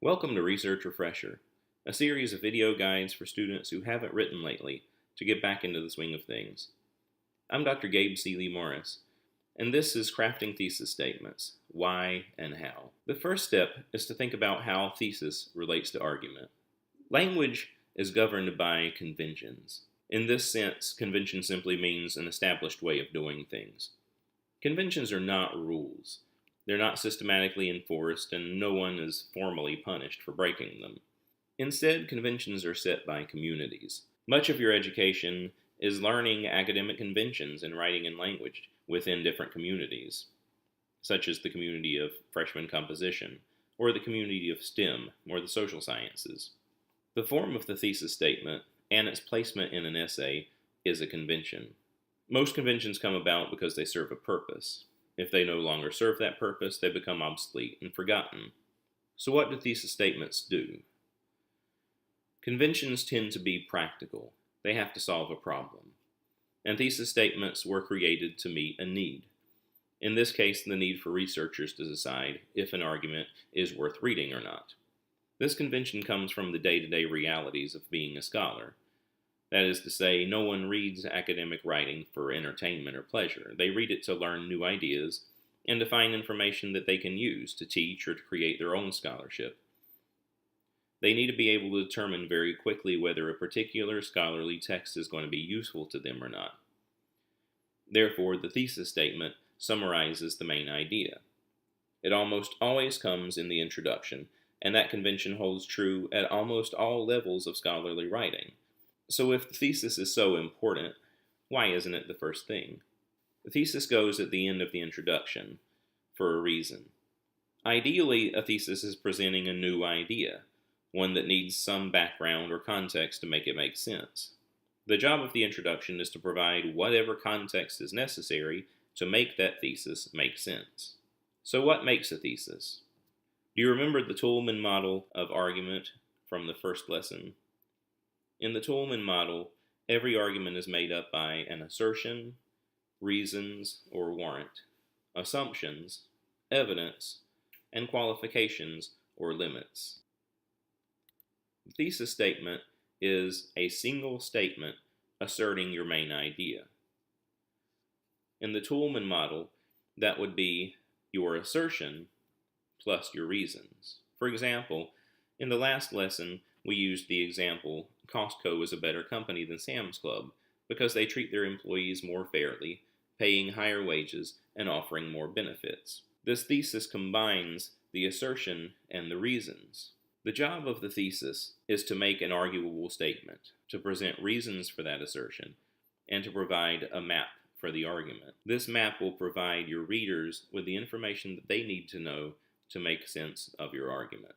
Welcome to Research Refresher, a series of video guides for students who haven't written lately to get back into the swing of things. I'm Dr. Gabe Seeley Morris, and this is Crafting Thesis Statements, Why and How. The first step is to think about how thesis relates to argument. Language is governed by conventions. In this sense, convention simply means an established way of doing things. Conventions are not rules. They're not systematically enforced, and no one is formally punished for breaking them. Instead, conventions are set by communities. Much of your education is learning academic conventions in writing and language within different communities, such as the community of freshman composition, or the community of STEM, or the social sciences. The form of the thesis statement and its placement in an essay is a convention. Most conventions come about because they serve a purpose. If they no longer serve that purpose, they become obsolete and forgotten. So what do thesis statements do? Conventions tend to be practical. They have to solve a problem. And thesis statements were created to meet a need. In this case, the need for researchers to decide if an argument is worth reading or not. This convention comes from the day-to-day realities of being a scholar. That is to say, no one reads academic writing for entertainment or pleasure. They read it to learn new ideas and to find information that they can use to teach or to create their own scholarship. They need to be able to determine very quickly whether a particular scholarly text is going to be useful to them or not. Therefore, the thesis statement summarizes the main idea. It almost always comes in the introduction, and that convention holds true at almost all levels of scholarly writing. So if the thesis is so important, why isn't it the first thing? The thesis goes at the end of the introduction, for a reason. Ideally, a thesis is presenting a new idea, one that needs some background or context to make it make sense. The job of the introduction is to provide whatever context is necessary to make that thesis make sense. So what makes a thesis? Do you remember the TOULMIN model of argument from the first lesson? In the TOULMIN model, every argument is made up by an assertion, reasons or warrant, assumptions, evidence, and qualifications or limits. The thesis statement is a single statement asserting your main idea. In the TOULMIN model, that would be your assertion plus your reasons. For example, in the last lesson, we used the example Costco is a better company than Sam's Club because they treat their employees more fairly, paying higher wages, and offering more benefits. This thesis combines the assertion and the reasons. The job of the thesis is to make an arguable statement, to present reasons for that assertion, and to provide a map for the argument. This map will provide your readers with the information that they need to know to make sense of your argument.